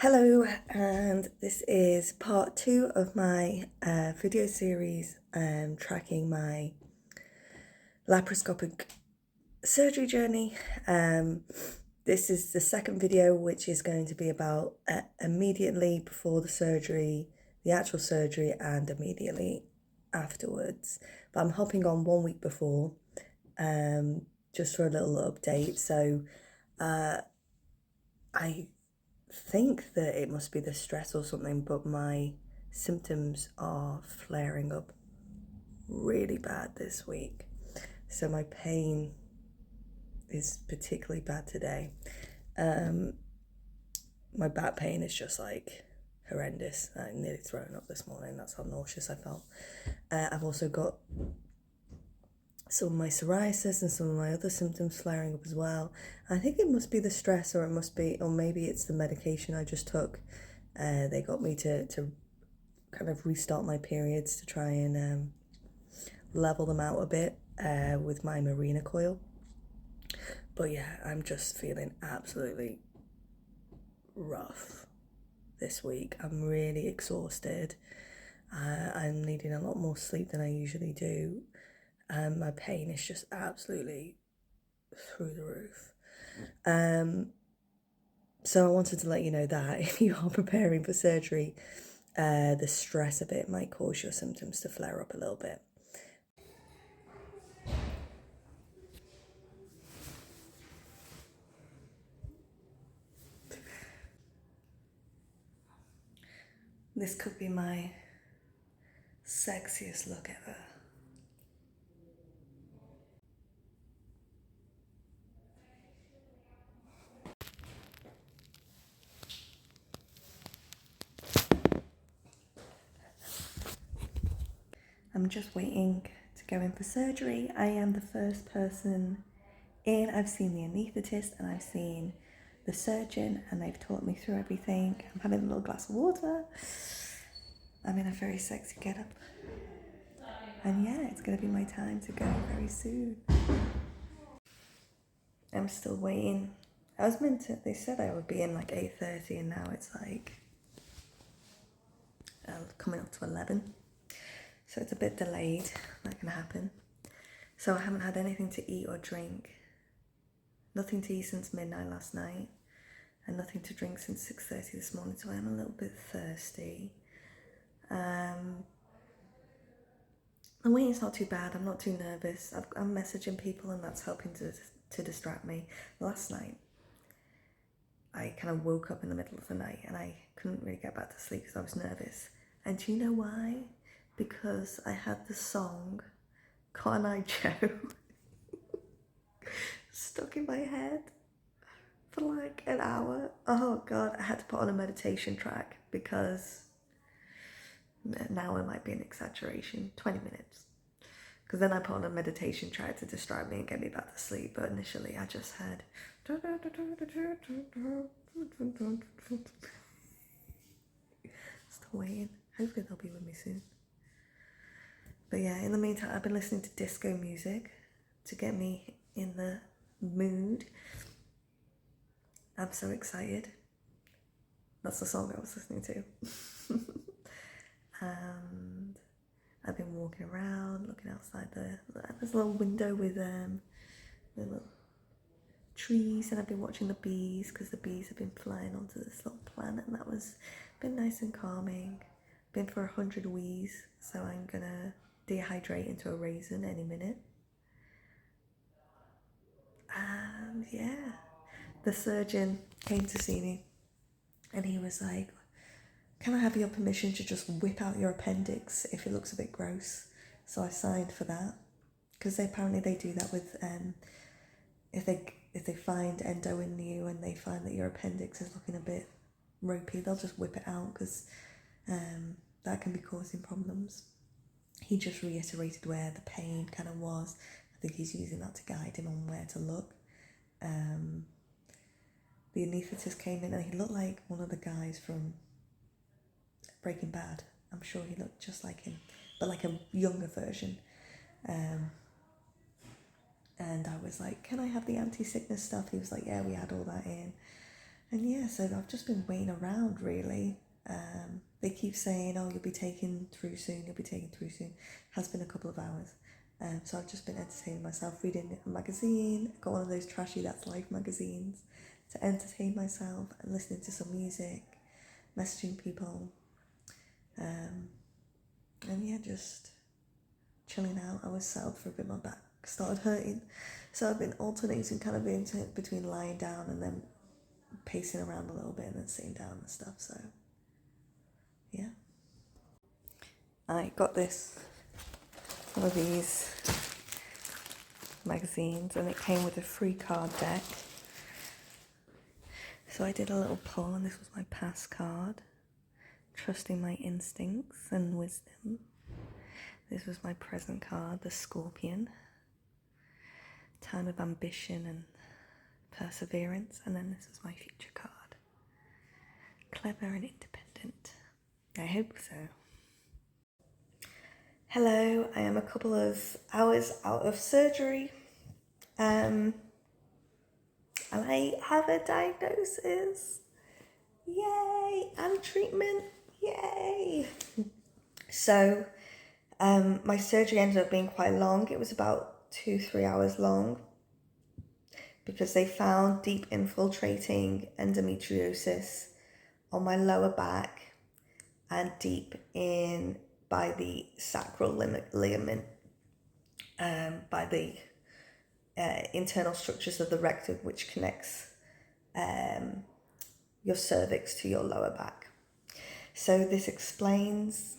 Hello, and this is part 2 of my video series tracking my laparoscopic surgery journey. This is the second video, which is going to be about immediately before the surgery, the actual surgery, and immediately afterwards. But I'm hopping on 1 week before just for a little update. So I think that it must be the stress or something, but my symptoms are flaring up really bad this week. So my pain is particularly bad today. My back pain is just like horrendous. I nearly thrown up this morning. That's how nauseous I felt. I've also got some of my psoriasis and some of my other symptoms flaring up as well. I think it must be the stress, or maybe it's the medication I just took. They got me to kind of restart my periods to try and level them out a bit with my Marina coil. But yeah, I'm just feeling absolutely rough this week. I'm really exhausted. I'm needing a lot more sleep than I usually do. My pain is just absolutely through the roof. So I wanted to let you know that if you are preparing for surgery, the stress of it might cause your symptoms to flare up a little bit. This could be my sexiest look ever. I'm just waiting to go in for surgery. I am the first person in. I've seen the anaesthetist and I've seen the surgeon, and they've taught me through everything. I'm having a little glass of water. I'm in a very sexy getup. And yeah, it's going to be my time to go very soon. I'm still waiting. They said I would be in like 8:30, and now it's like coming up to 11. So it's a bit delayed. That can happen. So I haven't had anything to eat or drink. Nothing to eat since midnight last night, and nothing to drink since 6:30 this morning. So I am a little bit thirsty. The waiting's not too bad. I'm not too nervous. I'm messaging people, and that's helping to distract me. Last night, I kind of woke up in the middle of the night and I couldn't really get back to sleep because I was nervous. And do you know why? Because I had the song Cotton Eye Joe stuck in my head for like an hour. Oh God, I had to put on a meditation track because now it might be an exaggeration, 20 minutes. Because then I put on a meditation track to distract me and get me back to sleep. But initially I just had still waiting. Hopefully they'll be with me soon. But yeah, in the meantime, I've been listening to disco music to get me in the mood. I'm so excited. That's the song I was listening to. And I've been walking around, looking outside there's a little window with little trees, and I've been watching the bees because the bees have been flying onto this little planet, and that was been nice and calming. Been for 100 wheeze, so I'm gonna dehydrate into a raisin any minute. And yeah, the surgeon came to see me and he was like, can I have your permission to just whip out your appendix if it looks a bit gross? So I signed for that, because apparently they do that with if they find endo in you and they find that your appendix is looking a bit ropey, they'll just whip it out, because that can be causing problems. He just reiterated where the pain kind of was. I think he's using that to guide him on where to look. The anaesthetist came in and he looked like one of the guys from Breaking Bad. I'm sure he looked just like him, but like a younger version. And I was like, can I have the anti-sickness stuff? He was like, yeah, we had all that in. And yeah, so I've just been waiting around really. They keep saying, oh, you'll be taken through soon, you'll be taken through soon. Has been a couple of hours. So I've just been entertaining myself, reading a magazine. Got one of those trashy That's Life magazines to entertain myself, and listening to some music, messaging people. And yeah, just chilling out. I was sat up for a bit, my back started hurting. So I've been alternating kind of between lying down and then pacing around a little bit and then sitting down and stuff. So yeah. I got one of these magazines, and it came with a free card deck. So I did a little pull, and this was my past card. Trusting my instincts and wisdom. This was my present card, the Scorpion. Time of ambition and perseverance. And then this was my future card. Clever and independent. I hope so. Hello, I am a couple of hours out of surgery. And I have a diagnosis. Yay! And treatment. Yay! So, my surgery ended up being quite long. It was about 2-3 hours long because they found deep infiltrating endometriosis on my lower back and deep in by the sacral ligament, by the internal structures of the rectum, which connects your cervix to your lower back. So this explains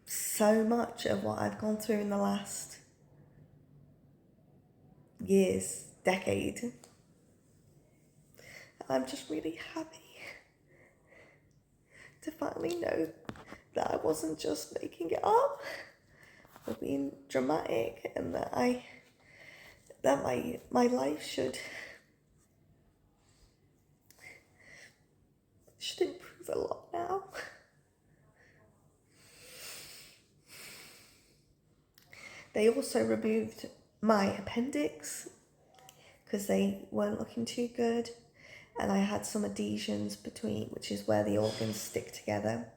so much of what I've gone through in the last years, decade. And I'm just really happy to finally know that I wasn't just making it up or being dramatic, and that my life should improve a lot now. They also removed my appendix because they weren't looking too good, and I had some adhesions between, which is where the organs stick together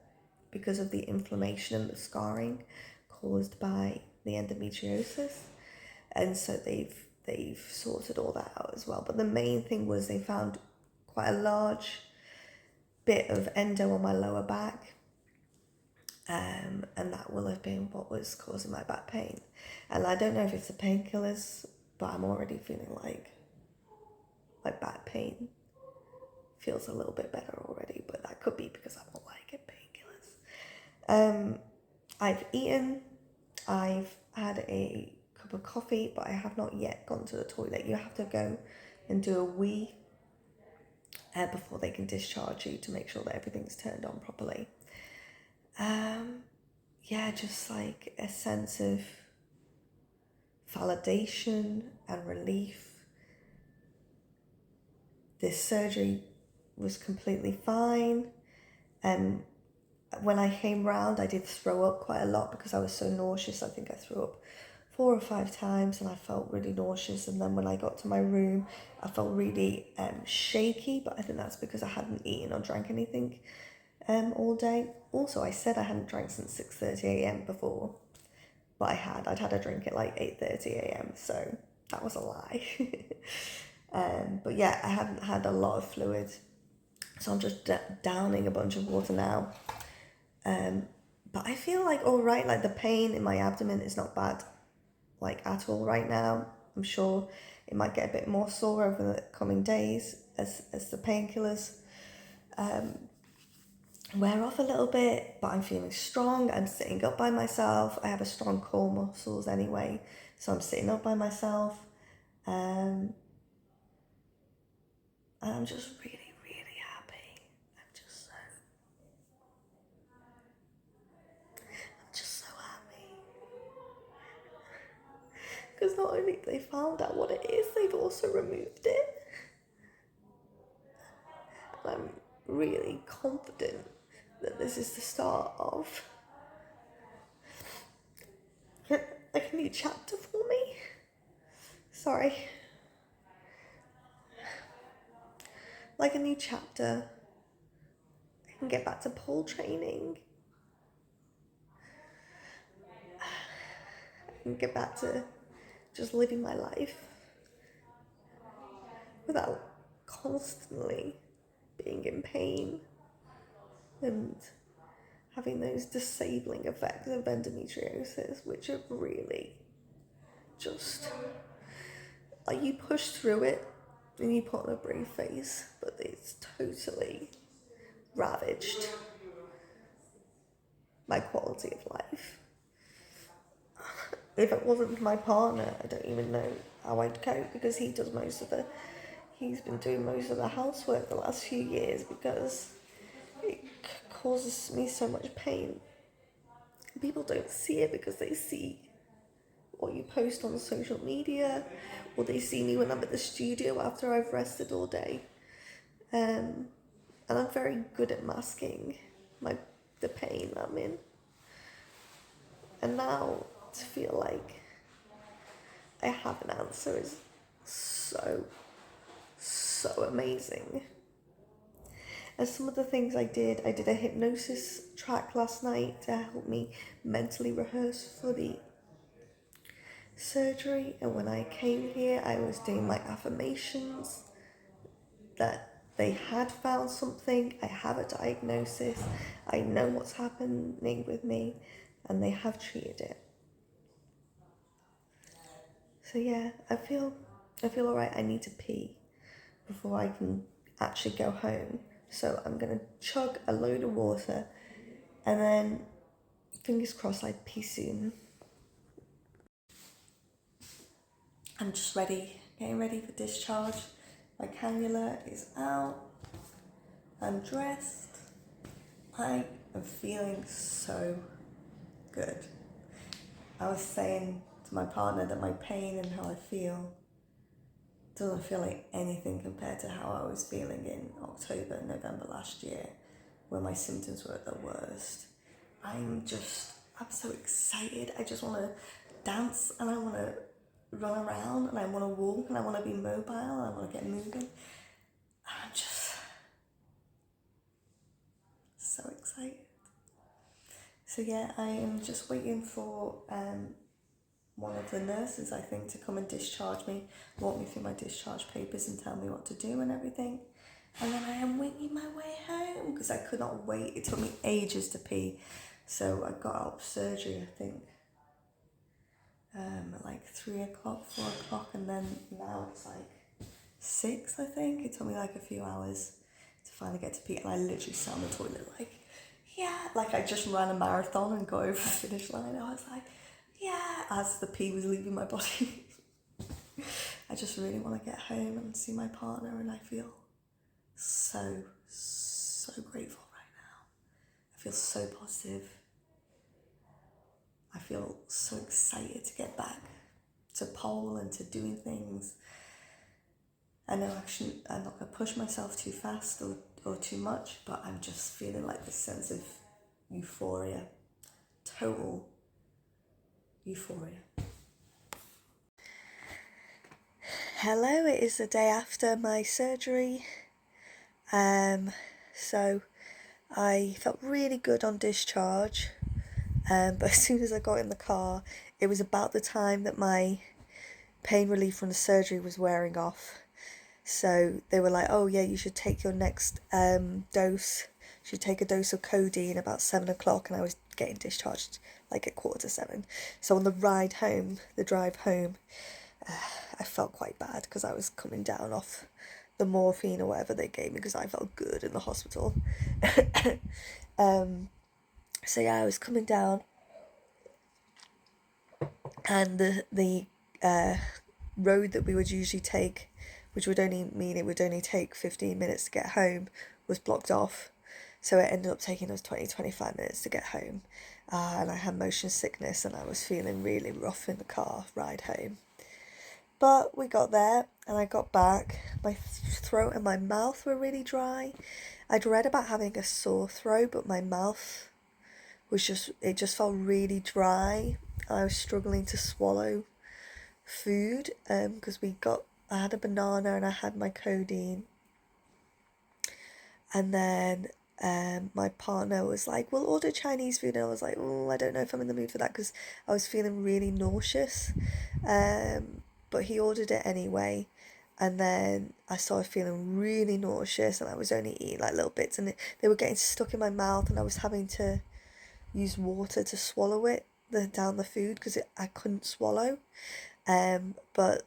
because of the inflammation and the scarring caused by the endometriosis. And so they've sorted all that out as well. But the main thing was they found quite a large bit of endo on my lower back, and that will have been what was causing my back pain. And I don't know if it's the painkillers, but I'm already feeling like my back pain feels a little bit better already, but that could be because I won't like painkillers. I've eaten, I've had a cup of coffee, but I have not yet gone to the toilet. You have to go and do a wee before they can discharge you to make sure that everything's turned on properly. Yeah, just like a sense of validation and relief. This surgery was completely fine. When I came round, I did throw up quite a lot because I was so nauseous. I think I threw up 4 or 5 times and I felt really nauseous. And then when I got to my room, I felt really shaky, but I think that's because I hadn't eaten or drank anything all day. Also, I said I hadn't drank since 6:30 a.m. before, but I'd had a drink at like 8:30 a.m. So that was a lie. But yeah, I haven't had a lot of fluid, so I'm just downing a bunch of water now. But I feel like all right, like the pain in my abdomen is not bad, like at all right now. I'm sure it might get a bit more sore over the coming days as the painkillers wear off a little bit, but I'm feeling strong. I'm sitting up by myself. I have a strong core muscles anyway, so I'm sitting up by myself. And I'm just really, really happy. I'm just so happy. Because not only have they found out what it is, they've also removed it. And I'm really confident that this is the start of like a new chapter for me. Sorry. like a new chapter. I can get back to pole training. I can get back to just living my life without constantly being in pain and having those disabling effects of endometriosis, which are really just like, you push through it and you put on a brave face, but it's totally ravaged my quality of life. If it wasn't for my partner, I don't even know how I'd cope, because he's been doing most of the housework the last few years, because it causes me so much pain. People don't see it because they see what you post on social media, or they see me when I'm at the studio after I've rested all day. And I'm very good at masking the pain I'm in. And now to feel like I have an answer is so amazing. And some of the things I did a hypnosis track last night to help me mentally rehearse for the surgery. And when I came here, I was doing my affirmations that they had found something, I have a diagnosis, I know what's happening with me, and they have treated it. So yeah, I feel alright. I need to pee before I can actually go home. So I'm gonna chug a load of water, and then fingers crossed I pee soon. I'm just getting ready for discharge. My cannula is out. I'm dressed. I am feeling so good. I was saying to my partner that my pain and how I feel doesn't feel like anything compared to how I was feeling in October and November last year, when my symptoms were at the worst. I'm so excited. I just want to dance, and I want to run around, and I want to walk, and I want to be mobile, and I want to get moving. I'm just so excited. So yeah, I am just waiting for one of the nurses, I think, to come and discharge me, walk me through my discharge papers and tell me what to do and everything. And then I am winging my way home, because I could not wait. It took me ages to pee. So I got out of surgery, I think, at like 3 o'clock, 4 o'clock, and then now it's like 6, I think. It took me like a few hours to finally get to pee, and I literally sat on the toilet like I just ran a marathon and got over the finish line. I was like, yeah, as the pee was leaving my body. I just really want to get home and see my partner, and I feel so grateful right now. I feel so positive. I feel so excited to get back to pole and to doing things. I know I'm not going to push myself too fast or too much, but I'm just feeling like this sense of euphoria. Total euphoria. Hello, it is the day after my surgery. So I felt really good on discharge. But as soon as I got in the car, it was about the time that my pain relief from the surgery was wearing off. So they were like, oh yeah, you should take your next dose. You should take a dose of codeine about 7 o'clock, and I was getting discharged like at 7:15. So on the drive home, I felt quite bad, because I was coming down off the morphine or whatever they gave me, because I felt good in the hospital. So yeah, I was coming down, and the road that we would usually take, which would only mean it would only take 15 minutes to get home, was blocked off. So it ended up taking us 20-25 minutes to get home. And I had motion sickness, and I was feeling really rough in the car ride home. But we got there, and I got back. My throat and my mouth were really dry. I'd read about having a sore throat, but my mouth was just felt really dry. I was struggling to swallow food, because I had a banana and I had my codeine. And then my partner was like, we'll order Chinese food. And I was like, oh, I don't know if I'm in the mood for that, because I was feeling really nauseous. But he ordered it anyway. And then I started feeling really nauseous, and I was only eating like little bits, and they were getting stuck in my mouth, and I was having to use water to swallow it down the food because I couldn't swallow. But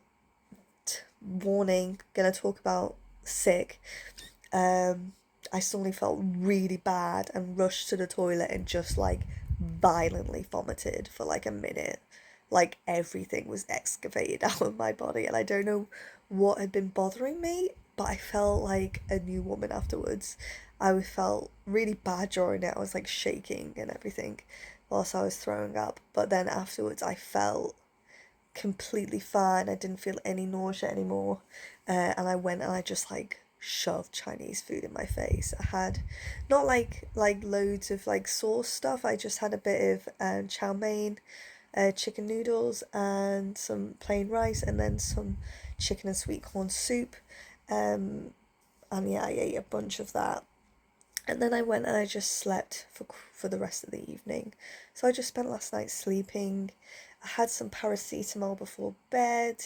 warning, gonna talk about sick. I suddenly felt really bad and rushed to the toilet and just like violently vomited for like a minute. Like everything was excavated out of my body, and I don't know what had been bothering me, but I felt like a new woman afterwards. I felt really bad during it. I was like shaking and everything whilst I was throwing up, but then afterwards I felt completely fine. I didn't feel any nausea anymore. And I went and I just like shoved Chinese food in my face. I had not like loads of like sauce stuff. I just had a bit of chow mein, chicken noodles, and some plain rice, and then some chicken and sweet corn soup. And yeah, I ate a bunch of that. And then I went and I just slept for the rest of the evening. So I just spent last night sleeping. I had some paracetamol before bed.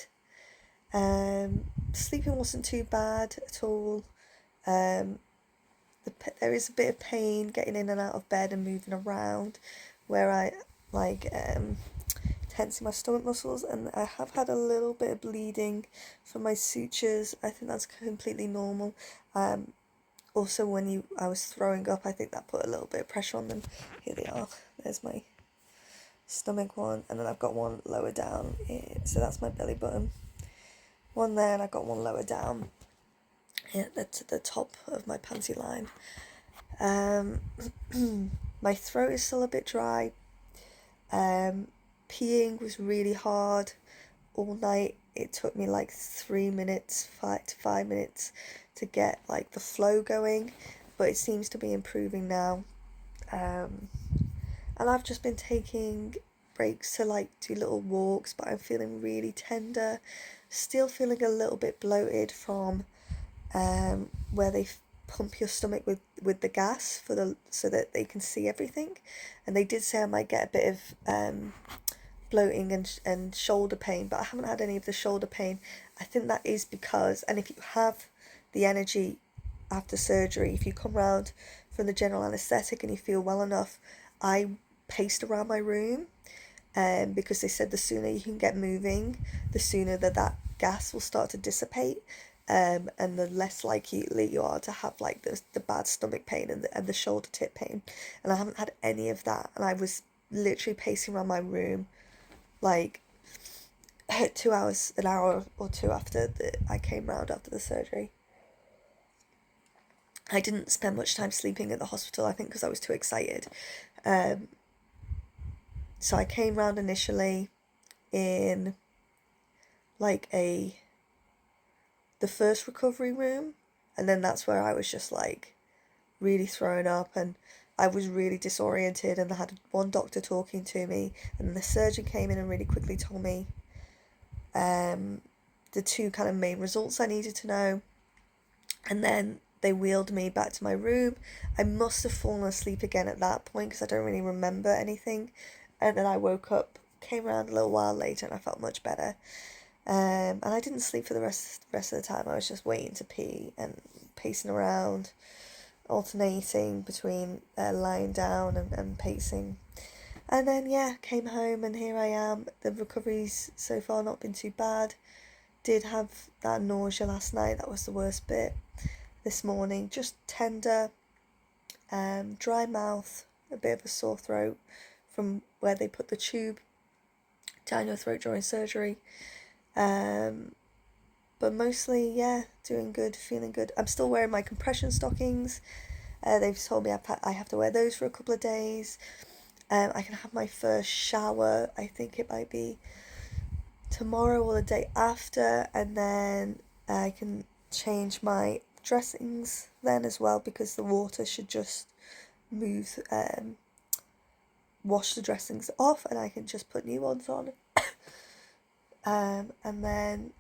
Sleeping wasn't too bad at all. There is a bit of pain getting in and out of bed and moving around, where I like tensing my stomach muscles, and I have had a little bit of bleeding from my sutures. I think that's completely normal. Also, when I was throwing up, I think that put a little bit of pressure on them. Here they are. There's my stomach one, and then I've got one lower down. So that's my belly button. One there, and I've got one lower down. Yeah, that's at the top of my panty line. My throat is still a bit dry. Peeing was really hard all night. It took me like 5 to 5 minutes to get like the flow going, but it seems to be improving now. And I've just been taking breaks to like do little walks, but I'm feeling really tender, still feeling a little bit bloated from where they pump your stomach with the gas so that they can see everything. And they did say I might get a bit of bloating and shoulder pain, but I haven't had any of the shoulder pain. I think that is because, and if you have the energy after surgery, if you come round from the general anaesthetic and you feel well enough, I paced around my room, because they said the sooner you can get moving, the sooner that gas will start to dissipate, and the less likely you are to have like the bad stomach pain and the shoulder tip pain. And I haven't had any of that, and I was literally pacing around my room like 2 hours, an hour or two after I came round after the surgery. I didn't spend much time sleeping at the hospital, I think because I was too excited. So I came round initially in like the first recovery room, and then that's where I was just like really thrown up, and I was really disoriented, and I had one doctor talking to me, and the surgeon came in and really quickly told me the two kind of main results I needed to know, and then they wheeled me back to my room. I must have fallen asleep again at that point because I don't really remember anything, and then I woke up, came around a little while later, and I felt much better. And I didn't sleep for the rest of the time. I was just waiting to pee and pacing around, alternating between lying down and pacing. And then yeah, came home, and here I am. The recovery's so far not been too bad. Did have that nausea last night, that was the worst bit. This morning, just tender, dry mouth, a bit of a sore throat from where they put the tube down your throat during surgery. But mostly, yeah, doing good, feeling good. I'm still wearing my compression stockings. They've told me I have to wear those for a couple of days. I can have my first shower, I think it might be tomorrow or the day after, and then I can change my dressings then as well, because the water should just move, wash the dressings off, and I can just put new ones on. And then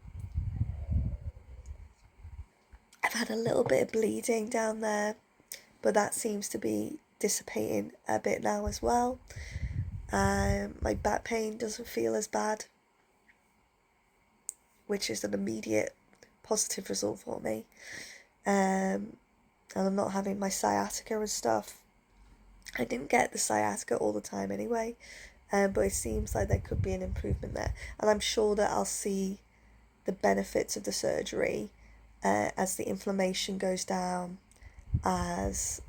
I've had a little bit of bleeding down there but that seems to be dissipating a bit now as well. My back pain doesn't feel as bad, which is an immediate positive result for me. And I'm not having my sciatica and stuff. I didn't get the sciatica all the time anyway, but it seems like there could be an improvement there. And I'm sure that I'll see the benefits of the surgery as the inflammation goes down, as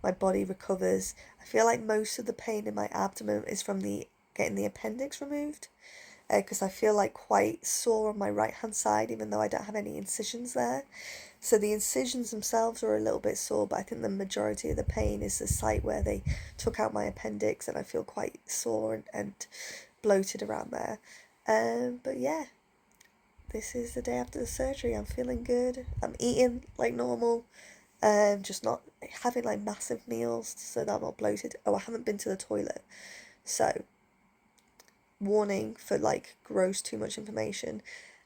my body recovers. I feel like most of the pain in my abdomen is from getting the appendix removed, because I feel like quite sore on my right hand side, even though I don't have any incisions there. So the incisions themselves are a little bit sore, but I think the majority of the pain is the site where they took out my appendix, and I feel quite sore and bloated around there. But yeah, this is the day after the surgery. I'm feeling good. I'm eating like normal, just not having like massive meals so that I'm not bloated. Oh, I haven't been to the toilet. So, warning for like gross too much information.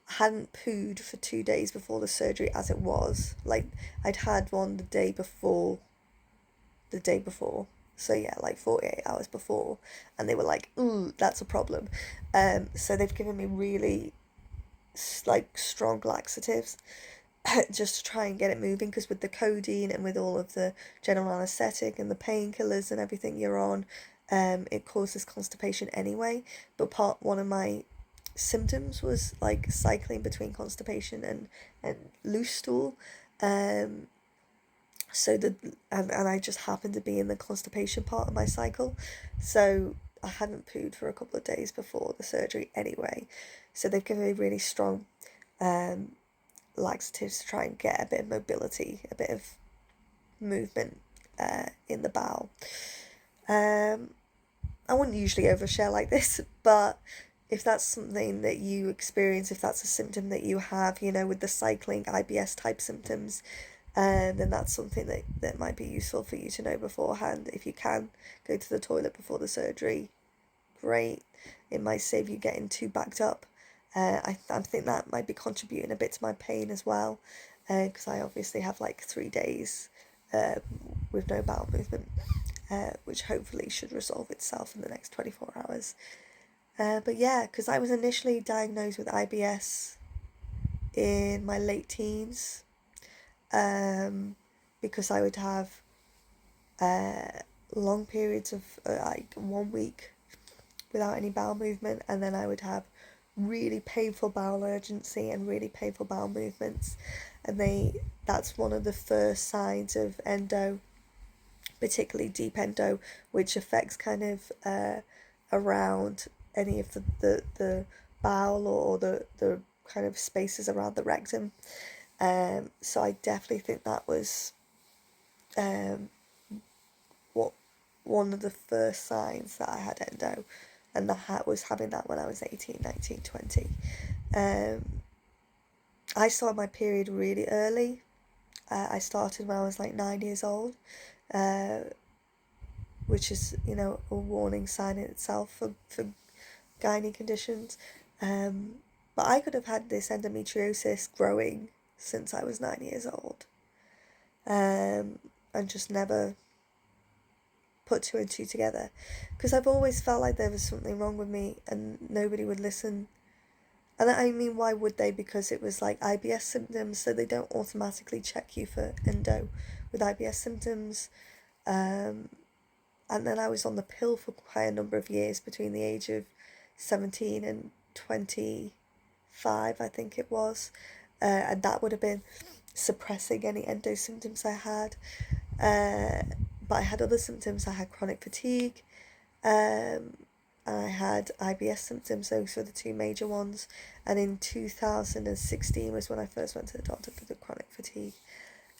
I hadn't pooed for 2 days before the surgery as it was. Like, I'd had one the day before. So yeah, like 48 hours before. And they were like, ooh, that's a problem. So they've given me really like strong laxatives just to try and get it moving, because with the codeine and with all of the general anaesthetic and the painkillers and everything you're on, it causes constipation anyway. But one of my symptoms was like cycling between constipation and loose stool. So and I just happened to be in the constipation part of my cycle, so I hadn't pooed for a couple of days before the surgery anyway. So they've given me really strong laxatives to try and get a bit of mobility, a bit of movement in the bowel. I wouldn't usually overshare like this, but if that's something that you experience, if that's a symptom that you have, with the cycling IBS type symptoms, then that's something that might be useful for you to know beforehand. If you can go to the toilet before the surgery, great. It might save you getting too backed up. I think that might be contributing a bit to my pain as well, because I obviously have like 3 days with no bowel movement, which hopefully should resolve itself in the next 24 hours. But yeah, because I was initially diagnosed with IBS in my late teens, because I would have long periods of like 1 week without any bowel movement, and then I would have really painful bowel urgency and really painful bowel movements, and that's one of the first signs of endo, particularly deep endo, which affects kind of around any of the bowel or the kind of spaces around the rectum. So I definitely think that was one of the first signs that I had endo, and that was having that when I was 18, 19, 20. I started my period really early. I started when I was like 9 years old, which is, a warning sign in itself for gynae conditions. But I could have had this endometriosis growing since I was 9 years old, and just never put 2 and 2 together, because I've always felt like there was something wrong with me and nobody would listen. And I mean, why would they? Because it was like IBS symptoms, so they don't automatically check you for endo with IBS symptoms. And then I was on the pill for quite a number of years, between the age of 17 and 25, I think it was. And that would have been suppressing any endo symptoms I had. But I had other symptoms. I had chronic fatigue, and I had IBS symptoms. Those were the 2 major ones. And in 2016 was when I first went to the doctor for the chronic fatigue.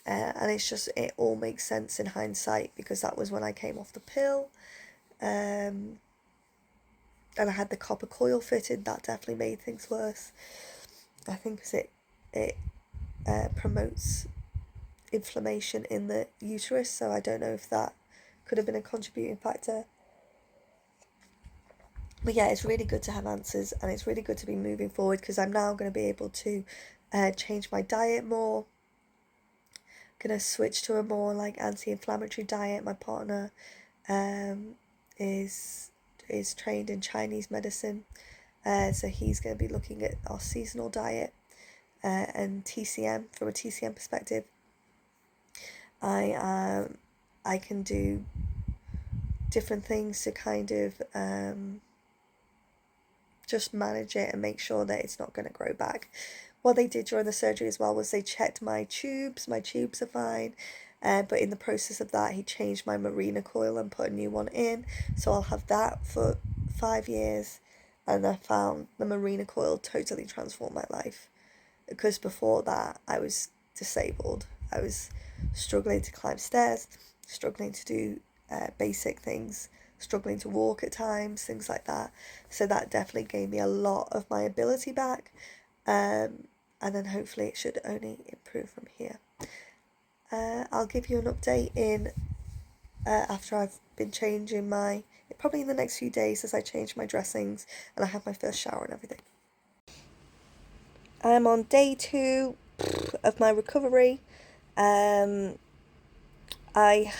And it all makes sense in hindsight, because that was when I came off the pill. And I had the copper coil fitted. That definitely made things worse, I think, because it promotes inflammation in the uterus, so I don't know if that could have been a contributing factor. But yeah, it's really good to have answers, and it's really good to be moving forward, because I'm now going to be able to change my diet more, gonna switch to a more like anti-inflammatory diet. My partner is trained in Chinese medicine, so he's gonna be looking at our seasonal diet and TCM from a TCM perspective. I can do different things to kind of just manage it and make sure that it's not going to grow back. What they did during the surgery as well was they checked my tubes. My tubes are fine, but in the process of that, he changed my Mirena coil and put a new one in. So I'll have that for 5 years. And I found the Mirena coil totally transformed my life, because before that I was disabled. I was struggling to climb stairs, struggling to do basic things, struggling to walk at times, things like that. So that definitely gave me a lot of my ability back, and then hopefully it should only improve from here. I'll give you an update in after I've been changing probably in the next few days, as I change my dressings and I have my first shower and everything. I'm on day 2 of my recovery. I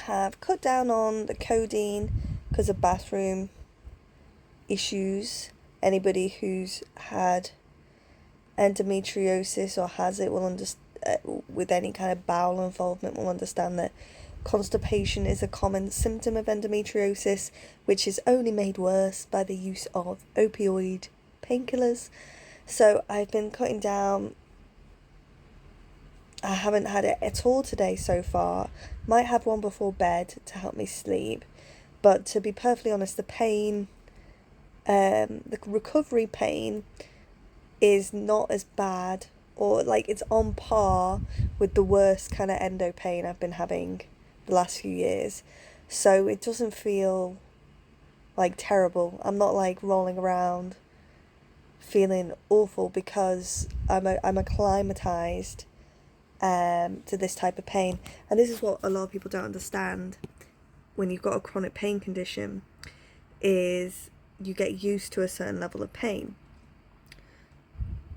have cut down on the codeine because of bathroom issues. Anybody who's had endometriosis or has it will with any kind of bowel involvement will understand that constipation is a common symptom of endometriosis, which is only made worse by the use of opioid painkillers. So I've been cutting down. I haven't had it at all today so far. Might have one before bed to help me sleep. But to be perfectly honest, the pain, the recovery pain is not as bad, or like it's on par with the worst kind of endo pain I've been having the last few years. So it doesn't feel like terrible. I'm not like rolling around feeling awful, because I'm acclimatized to this type of pain. And this is what a lot of people don't understand when you've got a chronic pain condition, is you get used to a certain level of pain,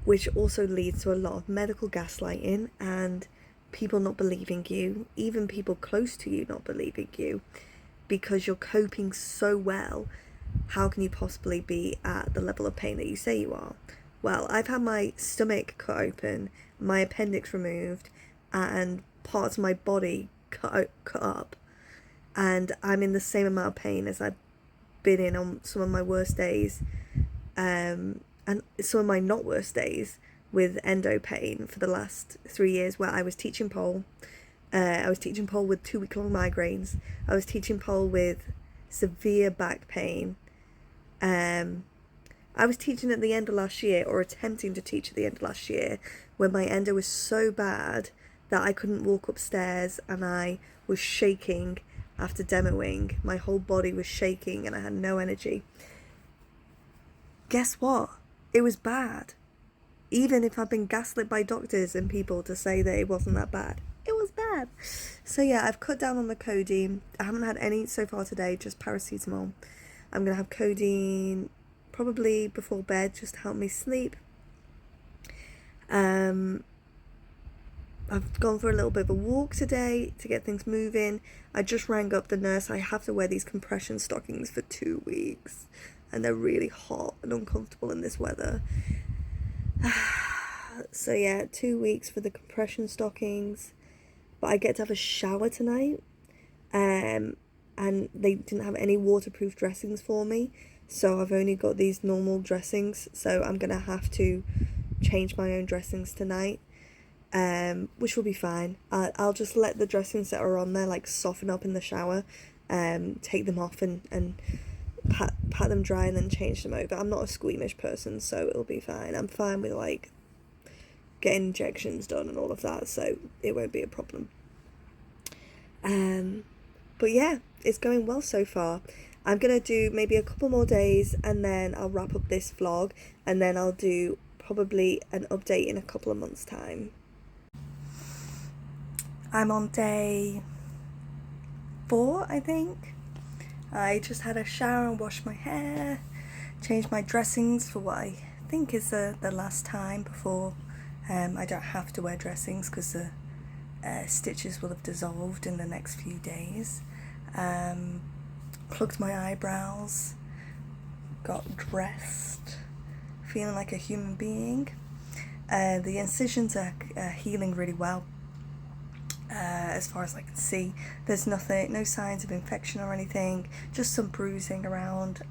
which also leads to a lot of medical gaslighting and people not believing you, even people close to you not believing you, because you're coping so well. How can you possibly be at the level of pain that you say you are? Well, I've had my stomach cut open, my appendix removed, and parts of my body cut up, and I'm in the same amount of pain as I've been in on some of my worst days, and some of my not worst days with endo pain for the last 3 years, where I was teaching pole. I was teaching pole with 2-week-long migraines. I was teaching pole with severe back pain. I was teaching at the end of last year, or attempting to teach at the end of last year, when my endo was so bad that I couldn't walk upstairs, and I was shaking after demoing. My whole body was shaking and I had no energy. Guess what? It was bad. Even if I've been gaslit by doctors and people to say that it wasn't that bad, it was bad. So yeah, I've cut down on the codeine. I haven't had any so far today, just paracetamol. I'm going to have codeine probably before bed, just to help me sleep. I've gone for a little bit of a walk today to get things moving. I just rang up the nurse. I have to wear these compression stockings for 2 weeks, and they're really hot and uncomfortable in this weather. So yeah, 2 weeks for the compression stockings, but I get to have a shower tonight, and they didn't have any waterproof dressings for me, so I've only got these normal dressings, so I'm gonna have to change my own dressings tonight, which will be fine. I'll just let the dressings that are on there like soften up in the shower, take them off and pat them dry and then change them over. I'm not a squeamish person, so it'll be fine. I'm fine with like getting injections done and all of that, so it won't be a problem. But yeah, it's going well so far. I'm gonna do maybe a couple more days and then I'll wrap up this vlog, and then I'll do probably an update in a couple of months' time. I'm on day 4, I think. I just had a shower and washed my hair, changed my dressings for what I think is the last time before I don't have to wear dressings, because the stitches will have dissolved in the next few days. Plucked my eyebrows, got dressed, feeling like a human being. The incisions are healing really well. As far as I can see, there's no signs of infection or anything, just some bruising around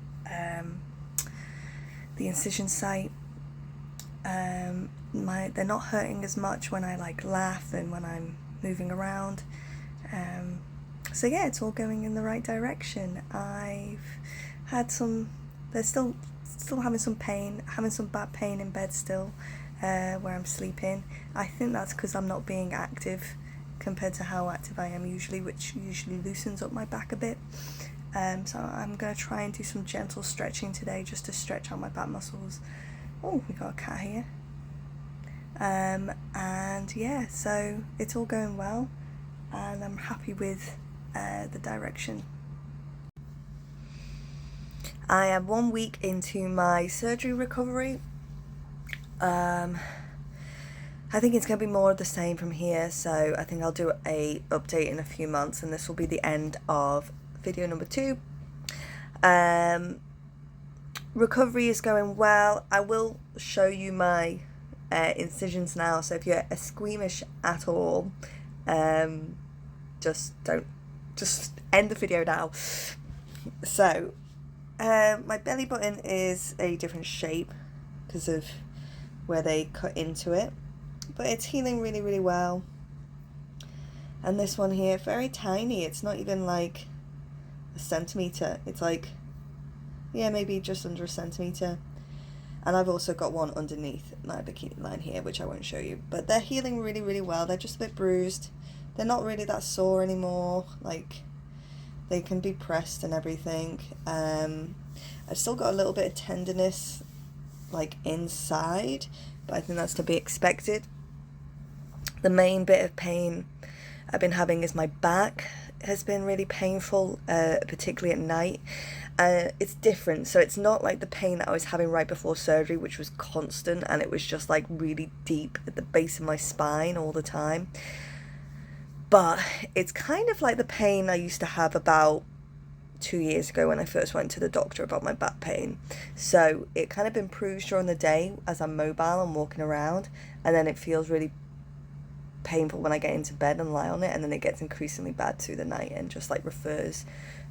the incision site. They're not hurting as much when I like laugh and when I'm moving around. So yeah, it's all going in the right direction. I've had they're still having some pain, having some bad pain in bed still, where I'm sleeping. I think that's because I'm not being active compared to how active I am usually, which usually loosens up my back a bit. So I'm going to try and do some gentle stretching today just to stretch out my back muscles. Oh, we got a cat here. And yeah, so it's all going well, and I'm happy with the direction. I am 1 week into my surgery recovery. I think it's going to be more of the same from here, so I think I'll do a update in a few months, and this will be the end of video number 2. Recovery is going well. I will show you my incisions now, so if you're squeamish at all, just end the video now. So my belly button is a different shape because of where they cut into it, but it's healing really, really well. And this one here, very tiny. It's not even like a centimetre. It's like, yeah, maybe just under a centimetre. And I've also got one underneath my bikini line here, which I won't show you. But they're healing really, really well. They're just a bit bruised. They're not really that sore anymore. Like, they can be pressed and everything. I've still got a little bit of tenderness, like, inside, but I think that's to be expected. The main bit of pain I've been having is my back has been really painful, particularly at night. It's different, so it's not like the pain that I was having right before surgery, which was constant, and it was just like really deep at the base of my spine all the time. But it's kind of like the pain I used to have about 2 years ago when I first went to the doctor about my back pain. So it kind of improves during the day as I'm mobile and walking around, and then it feels really painful when I get into bed and lie on it, and then it gets increasingly bad through the night and just like refers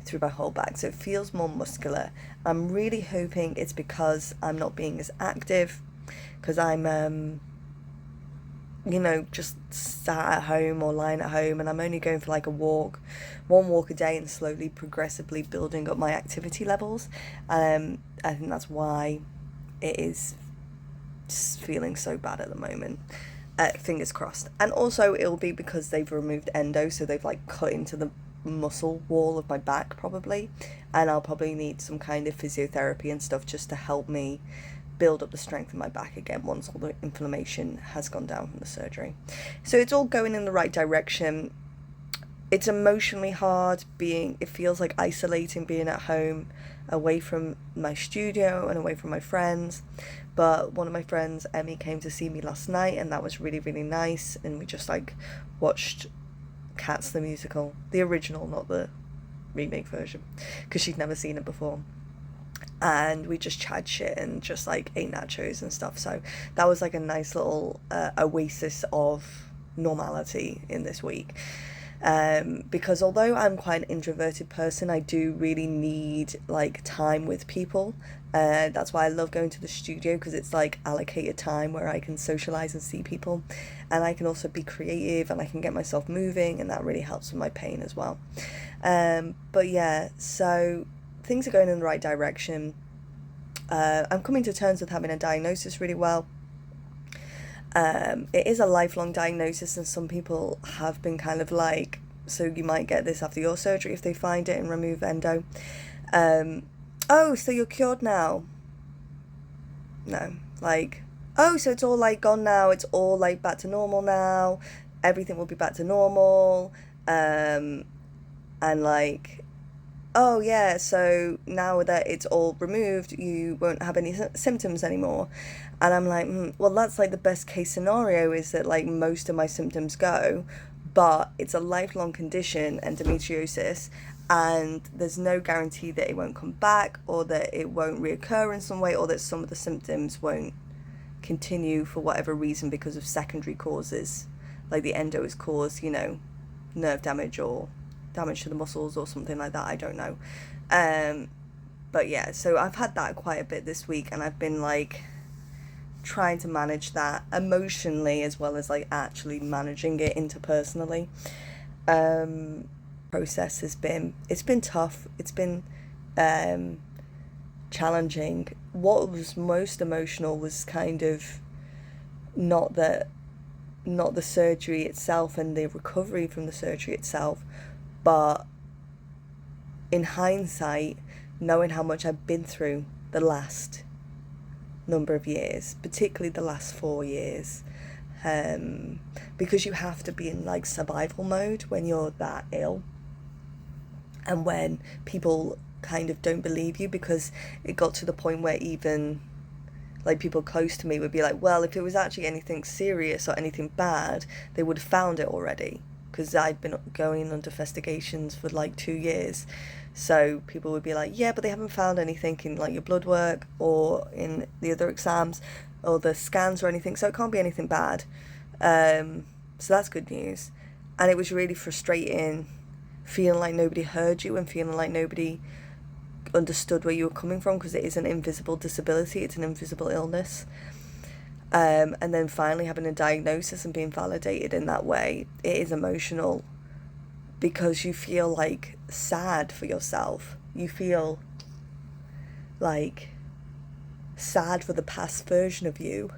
through my whole back, so it feels more muscular. I'm really hoping it's because I'm not being as active, because I'm just sat at home or lying at home, and I'm only going for like one walk a day and slowly progressively building up my activity levels. I think that's why it is feeling so bad at the moment. Fingers crossed. And also it'll be because they've removed endo, so they've like cut into the muscle wall of my back probably, and I'll probably need some kind of physiotherapy and stuff just to help me build up the strength in my back again once all the inflammation has gone down from the surgery. So it's all going in the right direction. It's emotionally hard it feels like isolating being at home away from my studio and away from my friends. But one of my friends, Emmy, came to see me last night, and that was really, really nice. And we just like watched Cats the musical, the original, not the remake version, because she'd never seen it before. And we just chat shit and just like ate nachos and stuff. So that was like a nice little oasis of normality in this week. Because although I'm quite an introverted person, I do really need like time with people. That's why I love going to the studio, because it's like allocated time where I can socialize and see people, and I can also be creative and I can get myself moving, and that really helps with my pain as well. But yeah, so things are going in the right direction. I'm coming to terms with having a diagnosis really well. It is a lifelong diagnosis, and some people have been kind of like, so you might get this after your surgery if they find it and remove endo. Oh, so you're cured now? No, like, oh, so it's all like gone now, it's all like back to normal now, everything will be back to normal, and like, oh yeah, so now that it's all removed, you won't have any symptoms anymore. And I'm like, well, that's like the best case scenario, is that like most of my symptoms go, but it's a lifelong condition, endometriosis, and there's no guarantee that it won't come back, or that it won't reoccur in some way, or that some of the symptoms won't continue for whatever reason because of secondary causes, like the endo is caused, nerve damage or damage to the muscles or something like that. I don't know. But yeah, so I've had that quite a bit this week, and I've been like trying to manage that emotionally as well as like actually managing it interpersonally. Process has been, it's been tough, it's been challenging. What was most emotional was kind of not the surgery itself and the recovery from the surgery itself, but in hindsight, knowing how much I've been through the last number of years, particularly the last 4 years, because you have to be in like survival mode when you're that ill, and when people kind of don't believe you, because it got to the point where even like people close to me would be like, well, if it was actually anything serious or anything bad, they would have found it already, because I've been going under investigations for like 2 years. So people would be like, yeah, but they haven't found anything in like your blood work or in the other exams or the scans or anything, so it can't be anything bad. So that's good news. And it was really frustrating feeling like nobody heard you and feeling like nobody understood where you were coming from, because it is an invisible disability, it's an invisible illness. And then finally having a diagnosis and being validated in that way, it is emotional, because you feel like sad for yourself. You feel like sad for the past version of you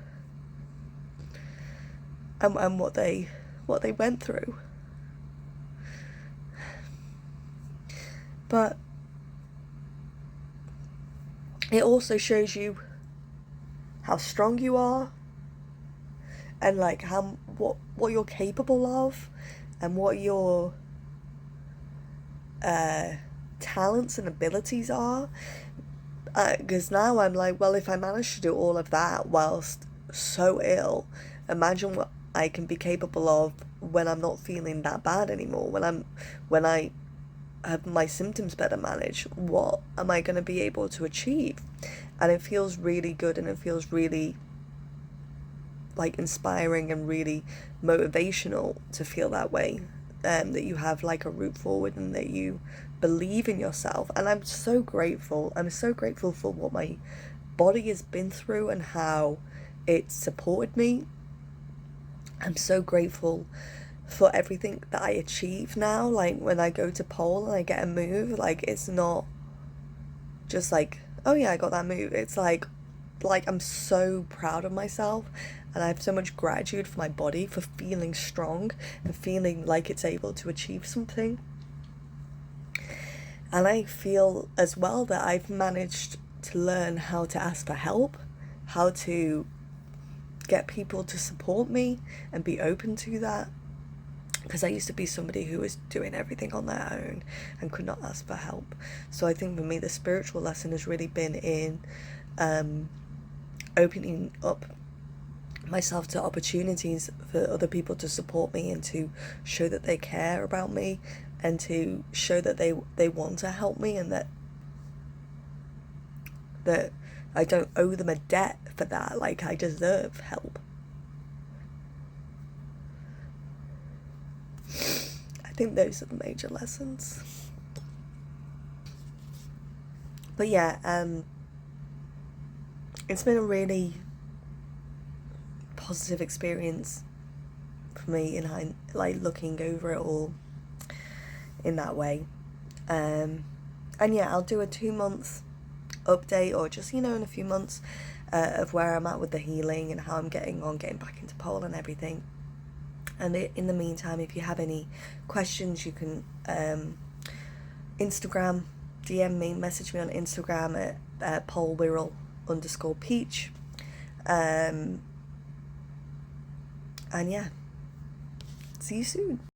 and what they went through. But it also shows you how strong you are, and like what you're capable of, and what your talents and abilities are. Because now I'm like, well, if I manage to do all of that whilst so ill, imagine what I can be capable of when I'm not feeling that bad anymore, when I have my symptoms better managed. What am I going to be able to achieve? And it feels really good, and it feels really like inspiring and really motivational to feel that way, that you have like a route forward and that you believe in yourself. And I'm so grateful for what my body has been through and how it supported me. I'm so grateful for everything that I achieve now. Like when I go to pole and I get a move, like it's not just like, oh yeah, I got that move. It's like I'm so proud of myself, and I have so much gratitude for my body for feeling strong and feeling like it's able to achieve something. And I feel as well that I've managed to learn how to ask for help, how to get people to support me and be open to that. Because I used to be somebody who was doing everything on their own and could not ask for help. So I think for me, the spiritual lesson has really been in opening up myself to opportunities for other people to support me and to show that they care about me and to show that they want to help me, and that I don't owe them a debt for that. Like, I deserve help. I think those are the major lessons. But yeah, it's been a really positive experience for me like looking over it all in that way. And yeah, I'll do a 2-month update, or just, in a few months, of where I'm at with the healing and how I'm getting back into pole and everything. And in the meantime, if you have any questions, you can Instagram, DM me, message me on Instagram at polewirral_peach. And yeah, see you soon.